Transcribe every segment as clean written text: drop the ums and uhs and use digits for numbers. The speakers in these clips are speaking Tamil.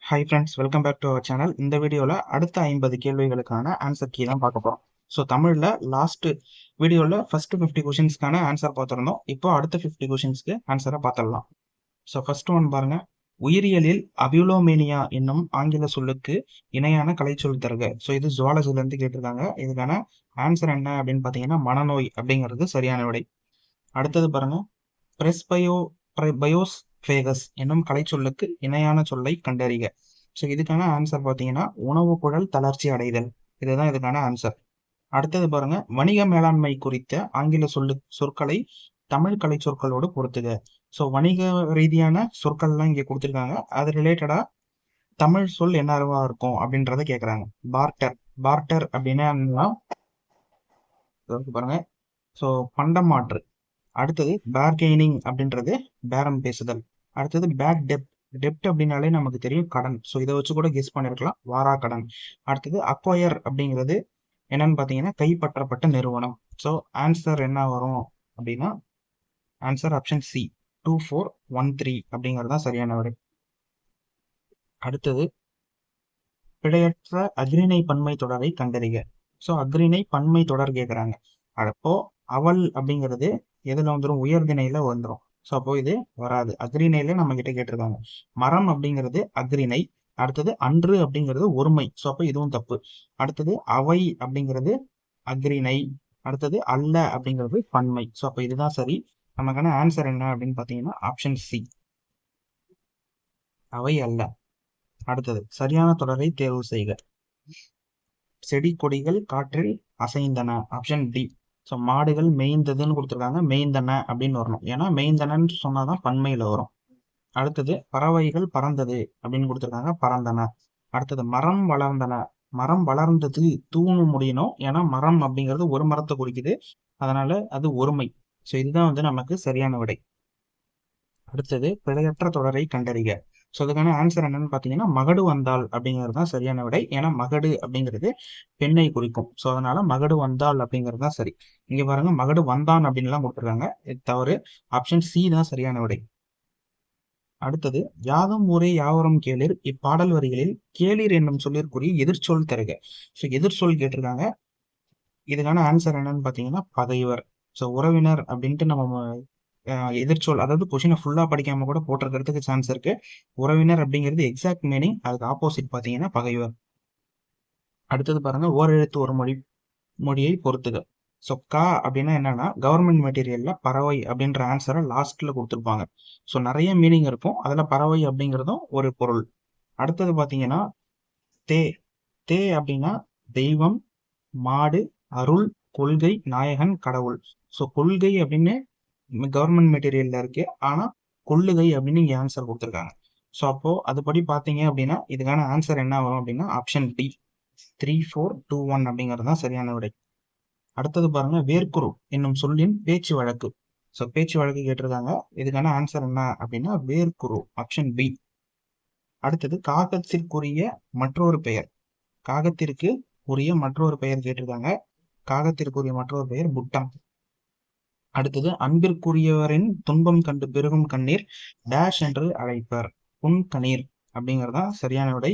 Hi friends, welcome back to our channel. இந்த வீடியோவில் அடுத்த 50 கேள்விகளுக்கான ஆன்சர் கீ தான் பார்க்க போகிறோம். ஸோ தமிழில் லாஸ்ட் வீடியோவில் ஃபர்ஸ்ட் 50 கொஷின்ஸ்க்கான ஆன்சர் பார்த்துருந்தோம். இப்போ அடுத்த 50 கொஷின்ஸ்க்கு ஆன்சரை பார்த்துடலாம். ஸோ ஃபர்ஸ்ட் ஒன் பாருங்க. உயிரியலில் அபியூலோமேனியா என்னும் ஆங்கில சொல்லுக்கு இணையான கலைச்சொல் தருக. ஸோ இது ஜுவாலஜிலேருந்து கேட்டிருக்காங்க. இதுக்கான ஆன்சர் என்ன அப்படின்னு பார்த்தீங்கன்னா மனநோய் அப்படிங்கிறது சரியான விடை. அடுத்தது பாருங்க. பிரெஸ்பயோ பயோஸ்பேகஸ் என்னும் கலைச்சொல்லுக்கு இணையான சொல்லை கண்டறிக. ஸோ இதுக்கான ஆன்சர் பார்த்தீங்கன்னா உணவு குழல் தளர்ச்சி அடைதல். இதுதான் இதுக்கான ஆன்சர். அடுத்தது பாருங்க. வணிக மேலாண்மை குறித்த ஆங்கில சொற்களை தமிழ் கலை சொற்களோடு பொறுத்துக. ஸோ வணிக ரீதியான சொற்கள்லாம் இங்கே கொடுத்துருக்காங்க. அது ரிலேட்டடா தமிழ் சொல் என்னவா இருக்கும் அப்படின்றத கேட்குறாங்க. பார்ட்டர். பார்ட்டர் அப்படின்னா பாருங்க. ஸோ பண்டமாற்று. அடுத்தது பேர்கெய்னிங் அப்படின்றது பேரம் பேசுதல். அடுத்தது பேட் டெப்ட். டெப்ட் அப்படின்னாலே நமக்கு தெரியும் கடன். ஸோ இதை வச்சு கூட கெஸ் பண்ணிருக்கலாம், வாரா கடன். அடுத்தது அக்வயர் அப்படிங்கிறது என்னன்னு பார்த்தீங்கன்னா கைப்பற்றப்பட்ட நிறுவனம். ஸோ ஆன்சர் என்ன வரும் அப்படின்னா ஆன்சர் ஆப்ஷன் சி 2413 அப்படிங்கிறது தான் சரியான விடை. அடுத்தது பிழையற்ற அக்ரிணை பன்மை தொடரை கண்டறிக. ஸோ அக்ரிணை பன்மை தொடர் கேட்குறாங்க. அப்போ அவள் அப்படிங்கிறது எதுல வந்துடும்? உயர்திணையில வந்துடும். ஸோ அப்போ இது வராது. அக்ரிணையில நம்ம கிட்ட கேட்டிருக்காங்க. மரம் அப்படிங்கிறது அக்ரிணை. அடுத்தது அன்று அப்படிங்கிறது ஒருமை. ஸோ அப்போ இதுவும் தப்பு. அடுத்தது அவை அப்படிங்கிறது அக்ரிணை. அடுத்தது அல்ல அப்படிங்கிறது பன்மை. ஸோ அப்போ இதுதான் சரி. நமக்கான ஆன்சர் என்ன அப்படின்னு பார்த்தீங்கன்னா ஆப்ஷன் சி, அவை அல்ல. அடுத்தது சரியான தொடரை தேர்வு செய்க. செடி கொடிகள் காற்றில் அசைந்தன. Option D. ஸோ மாடுகள் மேய்ந்ததுன்னு கொடுத்துருக்காங்க, மேய்ந்தன அப்படின்னு வரணும். ஏன்னா மேய்ந்தனன்னு சொன்னாதான் பன்மையில வரும். அடுத்தது பறவைகள் பறந்தது அப்படின்னு கொடுத்துருக்காங்க, பறந்தன. அடுத்தது மரம் வளர்ந்தன. மரம் வளர்ந்தது தூணு முடியணும். ஏன்னா மரம் அப்படிங்கிறது ஒரு மரத்தை குறிக்குது, அதனால அது ஒருமை. ஸோ இதுதான் வந்து நமக்கு சரியான விடை. அடுத்தது பிழையற்ற தொடரை கண்டறிக. ஸோ அதுக்கான ஆன்சர் என்னன்னு பார்த்தீங்கன்னா மகடு வந்தாள் அப்படிங்கிறது தான் சரியான விடை. ஏன்னா மகடு அப்படிங்கிறது பெண்ணை குறிக்கும். ஸோ அதனால மகடு வந்தாள் அப்படிங்கிறது தான் சரி. இங்க பாருங்க, மகடு வந்தான் அப்படின்லாம் கொடுத்துருக்காங்க, இது தவறு. ஆப்ஷன் சி தான் சரியான விடை. அடுத்தது யாதும் ஊரே யாவரும் கேளிர் இப்பாடல் வரிகளில் கேளிர் என்னும் சொல்லிற்குரிய எதிர்ச்சொல் தருக. ஸோ எதிர்ச்சொல் கேட்டிருக்காங்க. இதுக்கான ஆன்சர் என்னன்னு பார்த்தீங்கன்னா பகைவர். ஸோ உறவினர் அப்படின்ட்டு நம்ம எதிர்ச்சொல், அதாவது கொஷினை ஃபுல்லா படிக்காம கூட போட்டிருக்கிறதுக்கு சான்ஸ் இருக்கு. உறவினர் அப்படிங்கிறது எக்ஸாக்ட் மீனிங், அதுக்கு ஆப்போசிட் பார்த்தீங்கன்னா பகைவர். அடுத்தது பாருங்க, ஓரெழுத்து ஒரு மொழியை பொறுத்துக. ஸோ கா அப்படின்னா என்னன்னா கவர்மெண்ட் மெட்டீரியல்ல பறவை அப்படின்ற ஆன்சரை லாஸ்ட்ல கொடுத்துருப்பாங்க. ஸோ நிறைய மீனிங் இருக்கும், அதுல பறவை அப்படிங்கிறதும் ஒரு பொருள். அடுத்தது பார்த்தீங்கன்னா தே. தே அப்படின்னா தெய்வம், மாடு, அருள், கொள்கை, நாயகன், கடவுள். ஸோ கொள்கை அப்படின்னு கவர்மெண்ட் மெட்டீரியல்ல இருக்கு, ஆனா கொள்ளுகை அப்படின்னு இங்க ஆன்சர் கொடுத்துருக்காங்க. ஸோ அப்போ அதுபடி பார்த்தீங்க அப்படின்னா இதுக்கான ஆன்சர் என்ன வரும் அப்படின்னா ஆப்ஷன் டி 3421 அப்படிங்கிறது தான் சரியான விடை. அடுத்தது பாருங்க, வேர்க்குரு என்னும் சொல்லின் பேச்சு வழக்கு. ஸோ பேச்சு வழக்கு கேட்டிருக்காங்க. இதுக்கான ஆன்சர் என்ன அப்படின்னா வேர்க்குரு, ஆப்ஷன் பி. அடுத்தது காகத்திற்குரிய மற்றொரு பெயர். காகத்திற்கு உரிய மற்றொரு பெயர் கேட்டிருக்காங்க. காகத்திற்குரிய மற்றொரு பெயர் புட்டம். அடுத்தது அன்பிற்குரியவரின் துன்பம் கண்டு பெருகும் கண்ணீர் டேஷ் என்று அழைப்பர். புன்கண்ணீர் அப்படிங்கறதான் சரியான விடை.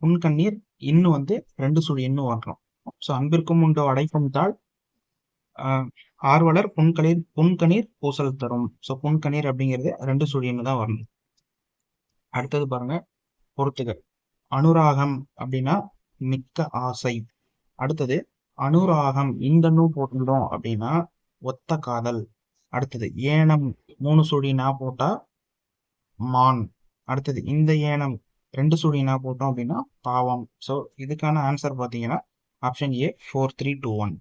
புன்கண்ணீர் இன்னும் வந்து 2 சுழி இன்னும் வரணும். ஸோ அன்பிற்கும் உண்டோ அடைப்பும் தாள், ஆர்வலர் புன்கணீர் பூசல் தரும். ஸோ புன்கண்ணீர் அப்படிங்கிறது 2 சுழி இன்னும் தான் வரணும். அடுத்தது பாருங்க, பொறுத்துக. அனுராகம் அப்படின்னா மிக்க ஆசை. அடுத்தது அனுராகம் இந்த நூ போட்டுட்டோம் அப்படின்னா ஒத்த காதல். அடுத்தது ஏனம் 3 சுழி நா போட்டா மான். அடுத்தது இந்த ஏனம் 2 சுழி நா போட்டோம் அப்படின்னா பாவம். ஸோ இதுக்கான ஆன்சர் பார்த்தீங்கன்னா ஆப்ஷன் ஏ 4321.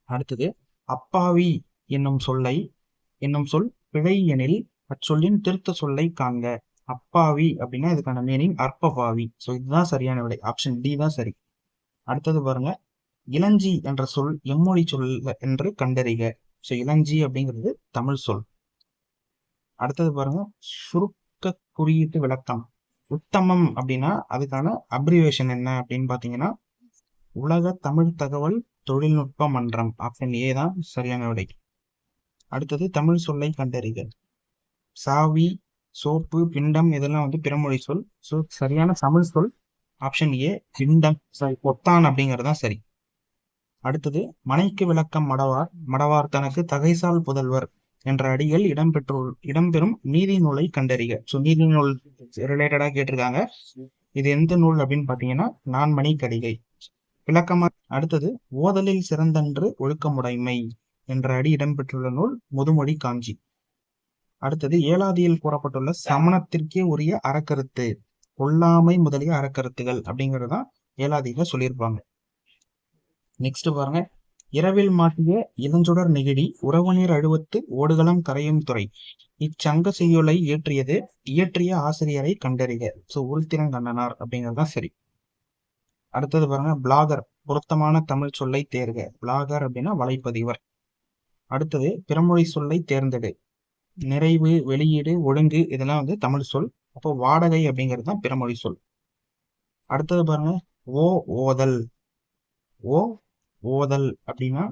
அடுத்தது அப்பாவி என்னும் சொல் பிழை எனில் அச்சொல்லின் திருத்த சொல்லை காண்க. அப்பாவி அப்படின்னா இதுக்கான மீனிங் அற்பபாவி. ஸோ இதுதான் சரியான விடை, ஆப்ஷன் டி தான் சரி. அடுத்தது பாருங்க, இளஞ்சி என்ற சொல் எம்மொழி சொல் என்று கண்டறிக. ஸோ இளஞ்சி அப்படிங்கிறது தமிழ் சொல். அடுத்தது பாருங்க, சுருக்க குறியீட்டு விளக்கம். உத்தமம் அப்படின்னா அதுக்கான அப்ரிவேஷன் என்ன அப்படின்னு பாத்தீங்கன்னா உலக தமிழ் தகவல் தொழில்நுட்ப மன்றம். ஆப்ஷன் ஏ தான் சரியான விடை. அடுத்தது தமிழ் சொல்லை கண்டறிக. சாவி, சோப்பு, பிண்டம் இதெல்லாம் வந்து பிறமொழி சொல். ஸோ சரியான தமிழ் சொல் ஆப்ஷன் ஏ பிண்டம். சாரி, பொத்தான் அப்படிங்கிறது தான் சரி. அடுத்தது மனைக்கு விளக்கம் மடவார். மடவார் தனக்கு தகைசால் புதல்வர் என்ற அடிகள் இடம்பெறும் நீதி நூலை கண்டறிக. ஸோ நீதி நூல் ரிலேட்டடா கேட்டிருக்காங்க. இது எந்த நூல் அப்படின்னு பாத்தீங்கன்னா நான்மணி கடிகை. விளக்கமா அடுத்தது ஓதலில் சிறந்தன்று ஒழுக்கமுடைமை என்ற அடி இடம்பெற்றுள்ள நூல் முதுமொழி காஞ்சி. அடுத்தது ஏலாதியில் கூறப்பட்டுள்ள சமணத்திற்கே உரிய அறக்கருத்து கொல்லாமை முதலிய அறக்கருத்துகள் அப்படிங்கறதுதான் ஏலாதியில சொல்லியிருப்பாங்க. நெக்ஸ்ட் பாருங்க, இரவில் மாட்டிய இளஞ்சுடர் நெகிழி உறவுநீர் அழுவத்து ஓடுகளம் கரையும் துறை இச்சங்க செய்யுளை இயற்றிய ஆசிரியரை கண்டறிக. ஸோ உருத்திரங்கண்ணனார் அப்படிங்கிறதுதான் சரி. அடுத்தது பாருங்க, பிளாகர் பொருத்தமான தமிழ் சொல்லை தேர்க. பிளாகர் அப்படின்னா வலைப்பதிவர். அடுத்தது பிறமொழி சொல்லை தேர்ந்தெடு. நிறைவு, வெளியீடு, ஒழுங்கு இதெல்லாம் வந்து தமிழ் சொல். அப்போ வாடகை அப்படிங்கிறது தான் பிறமொழி சொல். அடுத்தது பாருங்க, ஓதல். ஓதல் அப்படின்னா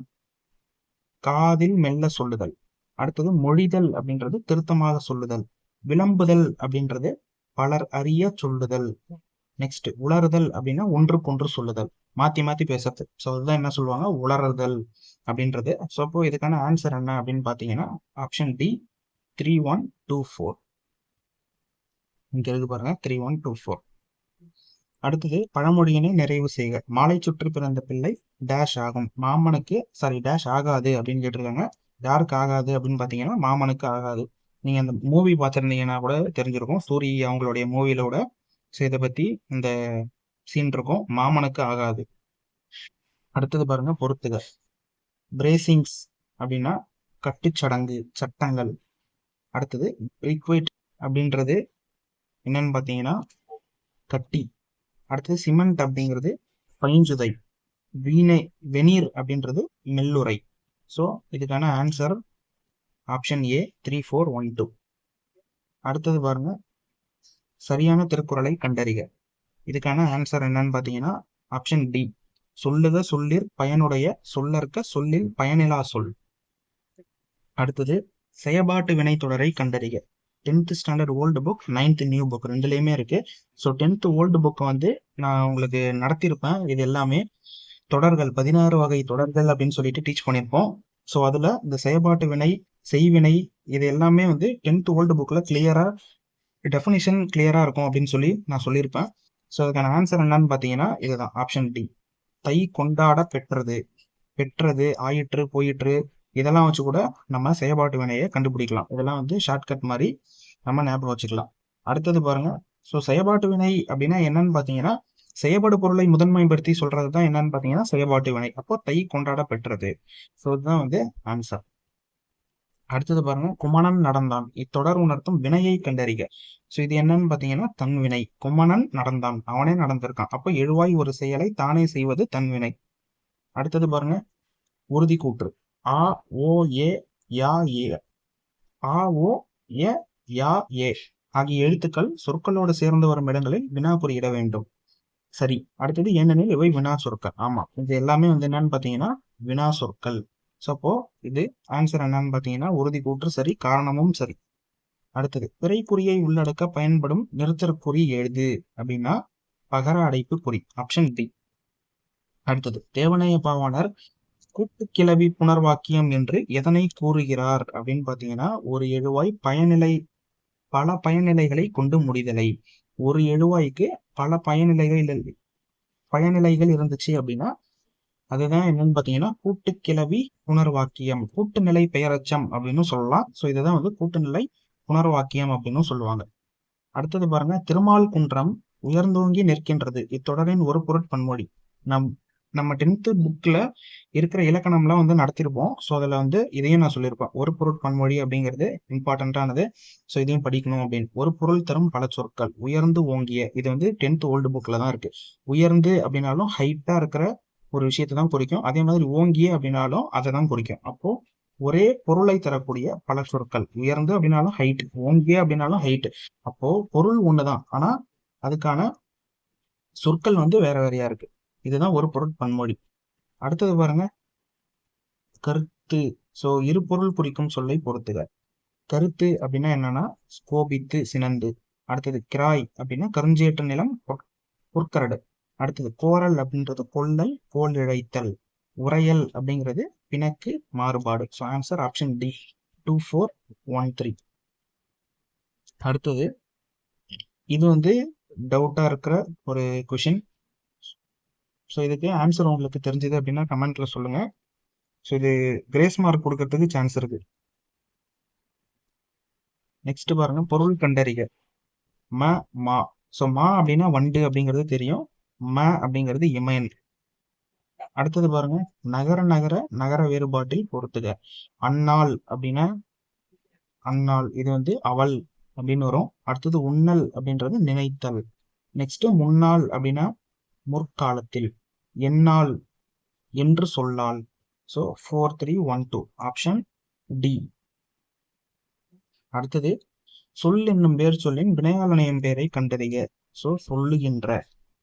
காதில் மெல்ல சொல்லுதல். அடுத்தது மொழிதல் அப்படின்றது திருத்தமாக சொல்லுதல். விளம்புதல் அப்படின்றது பலர் அறிய சொல்லுதல். நெக்ஸ்ட் உளறுதல் அப்படின்னா ஒன்றுக்கொன்று சொல்லுதல், மாத்தி மாத்தி பேசுறது. ஸோ அதுதான் என்ன சொல்லுவாங்க, உளறுதல் அப்படின்றது. ஸோ அப்போ இதுக்கான ஆன்சர் என்ன அப்படின்னு பாத்தீங்கன்னா ஆப்ஷன் டி 3124. இங்க இருக்கு பாருங்க 3124. அடுத்தது பழமொழியினை நிறைவு செய்க. மாலை சுற்றி பிறந்த பிள்ளை டேஷ் ஆகும். மாமனுக்கு டேஷ் ஆகாது அப்படின்னு கேட்டிருக்காங்க. யாருக்கு ஆகாது அப்படின்னு பாத்தீங்கன்னா மாமனுக்கு ஆகாது. நீங்க அந்த மூவி பார்த்திருந்தீங்கன்னா கூட தெரிஞ்சிருக்கும், சூரி அவங்களுடைய மூவில கூட இதை பத்தி இந்த சீன் இருக்கும். மாமனுக்கு ஆகாது. அடுத்தது பாருங்க, பொறுத்துக. பிரேசிங்ஸ் அப்படின்னா கட்டுச்சடங்கு, சட்டங்கள். அடுத்தது ரிக்வெட் அப்படின்றது என்னன்னு பாத்தீங்கன்னா கட்டி. அடுத்தது சிமெண்ட் அப்படிங்கிறது பைஞ்சுதை. வெனீர் அப்படின்றது மெல்லுரை. ஸோ இதுக்கான ஆன்சர் ஆப்ஷன் ஏ 3412. அடுத்தது பாருங்க, சரியான திருக்குறளை கண்டறிக. இதுக்கான ஆன்சர் என்னன்னு பாத்தீங்கன்னா ஆப்ஷன் டி சொல்லுக சொல்லிற் பயனுடைய சொல்லற்க சொல்லில் பயனிலா சொல். அடுத்தது செயபாட்டு வினை தொடரை கண்டறிக. 10th standard old book, 9th new book ரெண்டுலேயுமே இருக்கு. ஸோ 10th ஓல்டு புக் வந்து நான் உங்களுக்கு நடத்தியிருப்பேன். இது எல்லாமே தொடர்கள், 16 வகை தொடர்கள் அப்படின்னு சொல்லிட்டு டீச் பண்ணியிருப்போம். ஸோ அதுல இந்த செயபாட்டு வினை, செய்வினை இது எல்லாமே வந்து 10th ஓல்டு புக்ல கிளியரா டெஃபினிஷன் கிளியரா இருக்கும் அப்படின்னு சொல்லி நான் சொல்லியிருப்பேன். ஸோ அதுக்கான ஆன்சர் என்னன்னு பாத்தீங்கன்னா இதுதான் ஆப்ஷன் டி. தை கொண்டாட பெற்றது, ஆயிற்று, போயிற்று இதெல்லாம் வச்சு கூட நம்ம செயல்பாட்டு வினையை கண்டுபிடிக்கலாம். இதெல்லாம் வந்து ஷார்ட்கட் மாதிரி நம்ம ஞாபகம் வச்சுக்கலாம். அடுத்தது பாருங்க, ஸோ செயல்பாட்டு வினை அப்படின்னா என்னன்னு பாத்தீங்கன்னா செயல்பாடு பொருளை முதன்மைப்படுத்தி சொல்றது தான் என்னன்னு பாத்தீங்கன்னா செயல்பாட்டு வினை. அப்போ தை கொண்டாட பெற்றது. ஸோ இதுதான் வந்து ஆன்சர். அடுத்தது பாருங்க, குமணன் நடந்தான் இத்தொடர் உணர்த்தும் வினையை கண்டறிக. ஸோ இது என்னன்னு பாத்தீங்கன்னா தன்வினை. குமணன் நடந்தான், அவனே நடந்திருக்கான். அப்போ எழுவாய் ஒரு செயலை தானே செய்வது தன்வினை. அடுத்தது பாருங்க, உறுதி கூற்று. ஆ ஓ ஏ யா ஏ ஆ ஓ ஏ யா ஏ ஆகிய எழுத்துக்கள் சொற்களோடு சேர்ந்து வரும் இடங்களில் வினா குறியிட வேண்டும். சரி. அடுத்தது ஏனெனில் இவை வினா சொற்கள். ஆமா, இது எல்லாமே வந்து என்னன்னு பாத்தீங்கன்னா வினா சொற்கள். ஸோ அப்போ இது ஆன்சர் என்னன்னு பாத்தீங்கன்னா உறுதி கூற்று சரி, காரணமும் சரி. அடுத்தது பிறைக்குறியை உள்ளடக்க பயன்படும் நிறுத்தற்குறி எழுது அப்படின்னா பகர அடைப்பு குறி. Option D. அடுத்தது தேவனைய பாவாணர் கூட்டுக்கிளவி புனர்வாக்கியம் என்று எதனை கூறுகிறார் அப்படின்னு பாத்தீங்கன்னா ஒரு எழுவாய் பல பயனிலைகளை கொண்டு முடிதலை. ஒரு எழுவாய்க்கு பல பயனிலைகள் இருந்துச்சு அப்படின்னா அதுதான் என்னன்னு பாத்தீங்கன்னா கூட்டுக்கிளவி புனர்வாக்கியம், கூட்டுநிலை பெயரச்சம் அப்படின்னு சொல்லலாம். ஸோ இதுதான் வந்து கூட்டுநிலை புனர்வாக்கியம் அப்படின்னு சொல்லுவாங்க. அடுத்தது பாருங்க, திருமால் குன்றம் உயர்ந்தோங்கி நிற்கின்றது இத்தொடரின் ஒரு பொருட்பன்மொழி. நம்ம 10th புக்ல இருக்கிற இலக்கணம்லாம் வந்து நடத்திருப்போம். ஸோ அதுல வந்து இதையும் நான் சொல்லியிருப்பேன். ஒரு பொருட்பன்மொழி அப்படிங்கிறது இம்பார்ட்டன்டானது. ஸோ இதையும் படிக்கணும் அப்படின்னு. ஒரு பொருள் தரும் பல சொற்கள். உயர்ந்து ஓங்கிய இது வந்து 10th ஓல்டு புக்ல தான் இருக்கு. உயர்ந்து அப்படின்னாலும் ஹைட்டா இருக்கிற ஒரு விஷயத்தை தான் குறிக்கும். அதே மாதிரி ஓங்கிய அப்படின்னாலும் அதை தான் குறிக்கும். அப்போ ஒரே பொருளை தரக்கூடிய பல சொற்கள். உயர்ந்து அப்படின்னாலும் ஹைட், ஓங்கிய அப்படின்னாலும் ஹைட். அப்போ பொருள் ஒண்ணுதான், ஆனா அதுக்கான சொற்கள் வந்து வேற வேறையா இருக்கு. இதுதான் ஒரு பொருட்பன்மொழி. அடுத்தது பாருங்க, கருத்து. சோ இரு பொருள் குறிக்கும் சொல்லை பொறுத்துக. கருத்து அப்படின்னா என்னன்னா கோபித்து சினந்து. அடுத்தது கிராய் அப்படின்னா கருஞ்சேற்ற நிலம் பொற்கரடு. அடுத்தது கோரல் அப்படின்றது கொல்லல் கோல் இழைத்தல். உரையல் அப்படிங்கிறது பிணக்கு மாறுபாடு. So answer option D 2413. அடுத்தது இது வந்து டவுட்டா இருக்கிற ஒரு கொஷின். ஸோ இதுக்கு ஆன்சர் உங்களுக்கு தெரிஞ்சது அப்படின்னா கமெண்ட்ல சொல்லுங்க. ஸோ இது கிரேஸ் மார்க் கொடுக்கறதுக்கு சான்ஸ் இருக்கு. நெக்ஸ்ட் பாருங்க, பொருள் கண்டறிக. ம மா. ஸோ மா அப்படின்னா வண்டு அப்படிங்கிறது தெரியும். ம அப்படிங்கிறது இமயன். அடுத்தது பாருங்க, நகர நகர நகர வேறுபாட்டில் பொறுத்துக. அந்நாள் அப்படின்னா அந்நாள், இது வந்து அவள் அப்படின்னு வரும். அடுத்தது உண்ணல் அப்படின்றது நினைத்தல். நெக்ஸ்ட் முன்னாள் அப்படின்னா முற்காலத்தில். எந்நாள் என்று சொல்லால். So 4312 option D. அடுத்தது சொல் என்னும் பேர் சொல்லின் வினையாளனையும் பெயரை கண்டறிக. ஸோ சொல்லுகின்ற.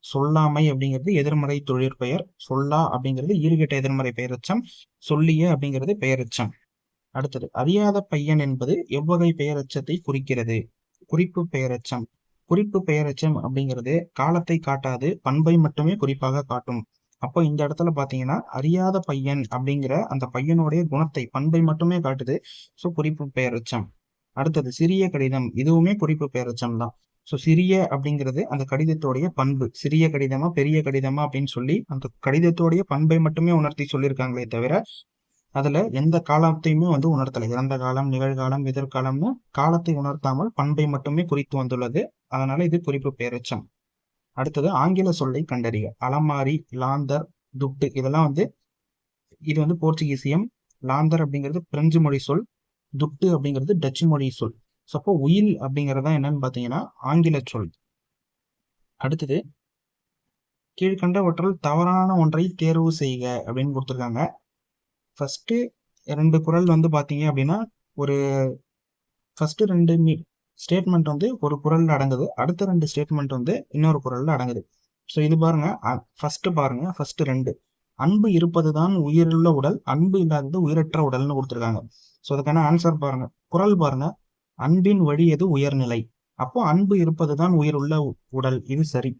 சொல்லாமை அப்படிங்கிறது எதிர்மறை தொழிற்பெயர். சொல்லா அப்படிங்கிறது ஈறுகெட்ட எதிர்மறை பெயரெச்சம். சொல்லிய அப்படிங்கிறது பெயரெச்சம். அடுத்தது அறியாத பையன் என்பது எவ்வகை பெயரெச்சத்தை குறிக்கிறது? குறிப்பு பெயரெச்சம். குறிப்பு பெயரெச்சம் அப்படிங்கிறது காலத்தை காட்டாது, பண்பை மட்டுமே குறிப்பாக காட்டும். அப்போ இந்த இடத்துல பாத்தீங்கன்னா அறியாத பையன் அப்படிங்கிற அந்த பையனுடைய குணத்தை, பண்பை மட்டுமே காட்டுது. ஸோ குறிப்பு பெயரெச்சம். அடுத்தது சிறிய கடிதம், இதுவுமே குறிப்பு பெயரெச்சம் தான். ஸோ சிறிய அப்படிங்கிறது அந்த கடிதத்தோடைய பண்பு. சிறிய கடிதமா பெரிய கடிதமா அப்படின்னு சொல்லி அந்த கடிதத்தோடைய பண்பை மட்டுமே உணர்த்தி சொல்லியிருக்காங்களே தவிர அதுல எந்த காலத்தையுமே வந்து உணர்த்தலை. இறந்த காலம், நிகழ்காலம், எதிர்காலம்னு காலத்தை உணர்த்தாமல் பண்பை மட்டுமே குறித்து வந்துள்ளது. அதனால இது குறிப்பு பெயரெச்சம். அடுத்தது ஆங்கில சொல்லை கண்டறிக. அலமாரி, லாந்தர், துட்டு, இதெல்லாம் வந்து இது வந்து போர்ச்சுகீசியம். லாந்தர் அப்படிங்கிறது பிரெஞ்சு மொழி சொல். துட்டு அப்படிங்கிறது டச்சு மொழி சொல். ஸோ அப்போ உயில் அப்படிங்கிறதா என்னன்னு பாத்தீங்கன்னா ஆங்கில சொல். அடுத்தது கீழ்கண்டவற்றுள் தவறான ஒன்றை தேர்வு செய்க அப்படின்னு கொடுத்துருக்காங்க. ஃபர்ஸ்ட் 2 குறள் வந்து பாத்தீங்க அப்படின்னா ஒரு ஃபர்ஸ்ட் 2 ஸ்டேட்மெண்ட் வந்து ஒரு குறள்ல அடங்குது. அடுத்த 2 ஸ்டேட்மெண்ட் வந்து இன்னொரு குறள்ல அடங்குது. ஸோ இது பாருங்க, ஃபர்ஸ்ட் பாருங்க, ஃபர்ஸ்ட் 2 அன்பு இருப்பதுதான் உயிருள்ள உடல், அன்பு இல்லாதது உயிரற்ற உடல்னு கொடுத்துருக்காங்க. ஸோ அதுக்கான ஆன்சர் பாருங்க, குறள் பாருங்க, அன்பின் வழி எது உயர்நிலை. அப்போ அன்பு இருப்பதுதான் உயிருள்ள உடல், இது சரி.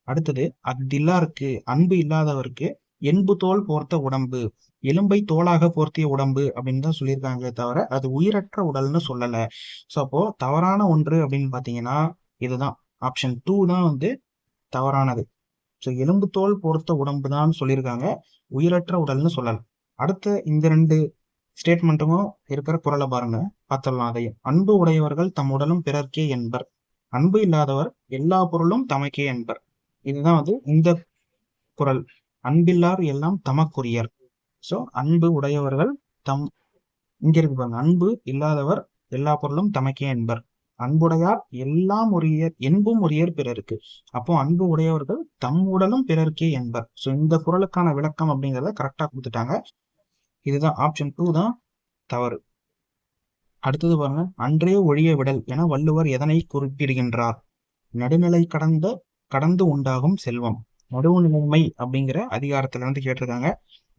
அடுத்தது அஃதில்லாருக்கு, அன்பு இல்லாதவருக்கு என்பு தோல் போர்த்த உடம்பு, எலும்பை தோலாக போர்த்திய உடம்பு அப்படின்னு தான் சொல்லியிருக்காங்களே தவிர அது உயிரற்ற உடல்னு சொல்லல. ஸோ அப்போ தவறான ஒன்று அப்படின்னு பாத்தீங்கன்னா இதுதான் ஆப்ஷன் 2 தான் வந்து தவறானது. ஸோ எலும்பு தோல் போர்த்த உடம்பு தான் சொல்லியிருக்காங்க, உயிரற்ற உடல்னு சொல்லல. அடுத்த இந்த 2 ஸ்டேட்மெண்ட்டும் இருக்கிற குறளை பாருங்க, பார்த்துடலாம் அதையும். அன்பு உடையவர்கள் தம் உடலும் பிறர்க்கே என்பர், அன்பு இல்லாதவர் எல்லா பொருளும் தமக்கே என்பர். இதுதான் வந்து இந்த குறள். அன்பில்லார் எல்லாம் தமக்குரியர். ஸோ அன்பு உடையவர்கள் தம், இங்க இருக்கு பாருங்க, அன்பு இல்லாதவர் எல்லா பொருளும் தமக்கே என்பர், அன்புடையார் எல்லாம் உரியர் என்பும் உரியர் பிறருக்கு. அப்போ அன்பு உடையவர்கள் தம் உடலும் பிறர்க்கே என்பர். ஸோ இந்த குறளுக்கான விளக்கம் அப்படிங்கிறத கரெக்டா கொடுத்துட்டாங்க. இதுதான் ஆப்ஷன் 2 தான் தவறு. அடுத்தது பாருங்க, அன்றே ஒழிய விடல் என வள்ளுவர் எதனை குறிப்பிடுகின்றார்? நடுநிலை கடந்து உண்டாகும் செல்வம். நடுவுநிலைமை அப்படிங்கிற அதிகாரத்துல இருந்து கேட்டிருக்காங்க.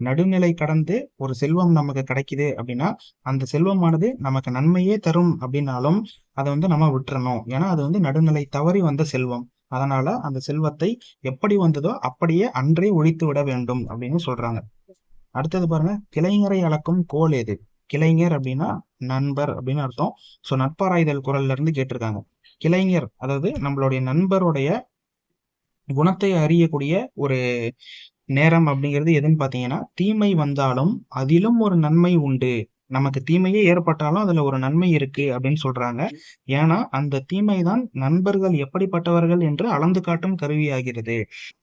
நடுநிலை கடந்து ஒரு செல்வம் நமக்கு கிடைக்குது அப்படின்னா அந்த செல்வமானது நமக்கு நன்மையே தரும் அப்படின்னாலும் அதை வந்து நம்ம விட்டுறணும். ஏன்னா அது வந்து நடுநிலை தவறி வந்த செல்வம். அதனால அந்த செல்வத்தை எப்படி வந்ததோ அப்படியே அன்றே ஒழித்து விட வேண்டும் அப்படின்னு சொல்றாங்க. அடுத்தது பாருங்க, கிளைஞரை அளக்கும் கோல் எது? கிளைஞர் அப்படின்னா நண்பர் அப்படின்னு அர்த்தம். ஸோ நட்பாராய்தல் குறள்ல இருந்து கேட்டிருக்காங்க. கிளைஞர் அதாவது நம்மளுடைய நண்பருடைய குணத்தை அறியக்கூடிய ஒரு நேரம் அப்படிங்கிறது எதுன்னு பாத்தீங்கன்னா, தீமை வந்தாலும் அதிலும் ஒரு நன்மை உண்டு, நமக்கு தீமையே ஏற்பட்டாலும் அதுல ஒரு நன்மை இருக்கு அப்படின்னு சொல்றாங்க. ஏன்னா அந்த தீமை தான் நண்பர்கள் எப்படிப்பட்டவர்கள் என்று அளந்து காட்டும் கருவியாகிறது.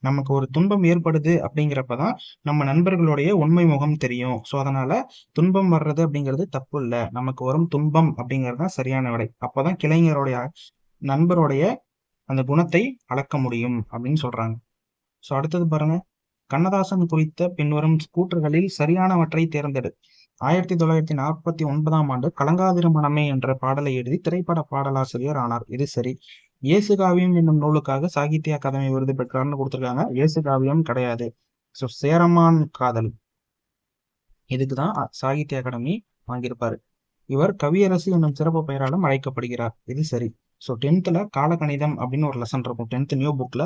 நமக்கு ஒரு துன்பம் ஏற்படுது அப்படிங்கிறப்பதான் நம்ம நண்பர்களுடைய உண்மை முகம் தெரியும். ஸோ அதனால துன்பம் வர்றது அப்படிங்கிறது தப்பு இல்லை, நமக்கு வரும் துன்பம் அப்படிங்கிறது தான் சரியான விடை. அப்பதான் கிளைஞருடைய நண்பருடைய அந்த குணத்தை அளக்க முடியும் அப்படின்னு சொல்றாங்க. ஸோ அடுத்தது பாருங்க, கண்ணதாசன் குறித்த பின்வரும் கூற்றுகளில் சரியானவற்றை தேர்ந்தெடு. 1949ஆம் ஆண்டு கலங்காதிரு மனமே என்ற பாடலை எழுதி திரைப்பட பாடலாசிரியர் ஆனார், இது சரி. இயேசு காவியம் என்னும் நூலுக்காக சாகித்ய அகாதமி விருது பெற்றார்னு கொடுத்துருக்காங்க. இயேசு காவியம் கிடையாது. ஸோ சேரமான் காதல், இதுக்குதான் சாகித்ய அகாடமி வாங்கியிருப்பாரு. இவர் கவியரசு என்னும் சிறப்பு பெயராலும் அழைக்கப்படுகிறார். இது சரி. ஸோ 10th காலகணிதம் அப்படின்னு ஒரு லெசன் இருக்கும் 10th நியூ புக்ல,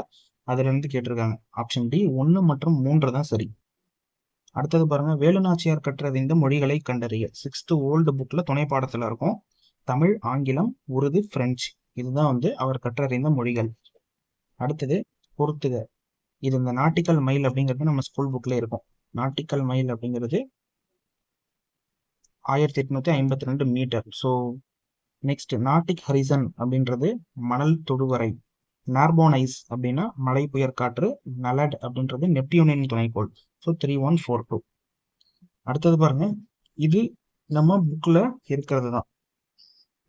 அதுல இருந்து கேட்டிருக்காங்க. ஆப்ஷன் டி 1 மற்றும் 3 தான் சரி. அடுத்தது பாருங்க, வேலுநாச்சியார் கற்றறிந்த மொழிகளை கண்டறிய 6th ஓல்டு புக்ல துணை பாடத்துல இருக்கும். தமிழ், ஆங்கிலம், உருது, பிரெஞ்சு, இதுதான் வந்து அவர் கற்றறிந்த மொழிகள். அடுத்தது பொறுத்துக. இது இந்த நாட்டிக்கல் மைல் அப்படிங்கிறது நம்ம ஸ்கூல் புக்ல இருக்கும். நாட்டிக்கல் மைல் அப்படிங்கிறது 1852 மீட்டர். ஸோ நெக்ஸ்ட் நாட்டிக் ஹரிசன் அப்படின்றது மணல் தொடுவரை. நார்போன் ஐஸ் அப்படின்னா மலை புயற் காற்று. நலட் அப்படின்றது நெப்டியூனின் துணைக்கோள். ஸோ 3142. அடுத்தது பாருங்க, இது நம்ம புக்ல இருக்கிறது தான்.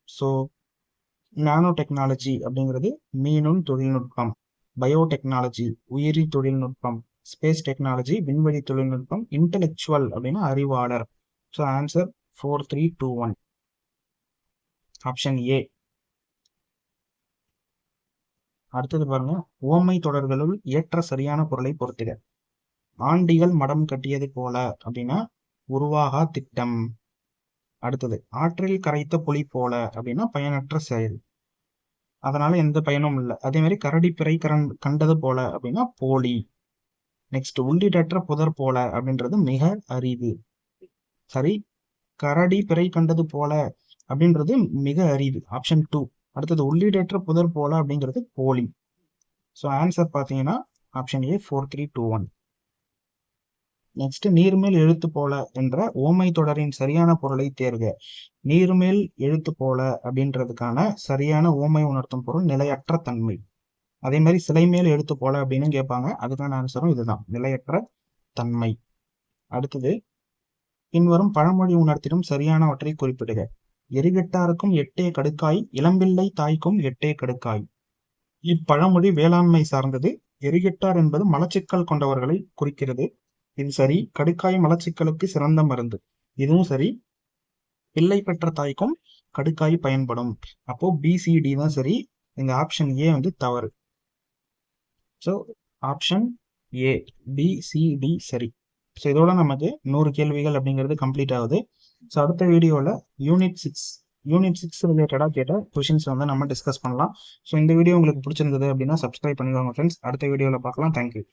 ஸோ நானோ டெக்னாலஜி அப்படிங்கிறது மீனுண் தொழில்நுட்பம். பயோடெக்னாலஜி உயிரி தொழில்நுட்பம். ஸ்பேஸ் டெக்னாலஜி விண்வெளி தொழில்நுட்பம். இன்டெலெக்சுவல் அப்படின்னா அறிவாளர். So answer 4321. Option A. அடுத்தது பாருங்க, உவமை தொடர்களுள் ஏற்ற சரியான பொருளை பொறுத்துக. ஆண்டிகள் மடம் கட்டியது போல அப்படின்னா உருவாகா திட்டம். அடுத்தது ஆற்றில் கரைத்த புலி போல அப்படின்னா பயனற்ற செயல், அதனால எந்த பயனும் இல்லை. அதே மாதிரி கரடி பிறை கண்டது போல அப்படின்னா போலி. நெக்ஸ்ட் உள்ளிடற்ற புதர் போல அப்படின்றது மிக அரிது. சரி, கரடி பிறை கண்டது போல அப்படின்றது மிக அரிது. ஆப்ஷன் 2. அடுத்தது உள்ளிடற்ற புதர் போல அப்படிங்கிறது போலி. ஸோ ஆன்சர் பார்த்தீங்கன்னா ஆப்ஷன் ஏ 4321. நெக்ஸ்ட் நீர்மேல் எழுத்து போல என்ற ஓமை தொடரின் சரியான பொருளை தேர்க. நீர்மேல் எழுத்து போல அப்படின்றதுக்கான சரியான ஓமை உணர்த்தும் பொருள் நிலையற்ற தன்மை. அதே மாதிரி சிலை மேல் எழுத்து போல அப்படின்னு கேட்பாங்க. அதுக்கான ஆன்சரும் இதுதான், நிலையற்ற தன்மை. அடுத்தது பின்வரும் பழமொழி உணர்த்திடும் சரியானவற்றை குறிப்பிடுக. எரிகட்டாருக்கும் எட்டே கடுக்காய், இளம்பிள்ளை தாய்க்கும் எட்டே கடுக்காய். இப்பழமொழி வேளாண்மை சார்ந்தது. எரிகட்டார் என்பது மலச்சிக்கல் கொண்டவர்களை குறிக்கிறது. இது சரி. கடுக்காய் மலச்சிக்கலுக்கு சிறந்த மருந்து. இதுவும் சரி. பிள்ளை பெற்ற தாய்க்கும் கடுக்காய் பயன்படும். அப்போ பிசிடி தான் சரி. இந்த ஆப்ஷன் ஏ வந்து தவறு. ஸோ ஆப்ஷன் ஏ பிசிடி சரி. ஸோ இதோட நமக்கு 100 கேள்விகள் அப்படிங்கிறது கம்ப்ளீட் ஆகுது. ஸோ அடுத்த வீடியோவில் யூனிட் 6 ரிலேட்டடாக கேட்ட கொஷின்ஸ் வந்து நம்ம டிஸ்கஸ் பண்ணலாம். ஸோ இந்த வீடியோ உங்களுக்கு பிடிச்சிருந்தது அப்படின்னா சப்ஸ்கிரைப் பண்ணிக்கோங்க ஃப்ரெண்ட்ஸ். அடுத்த வீடியோவில் பார்க்கலாம். தேங்க்யூ.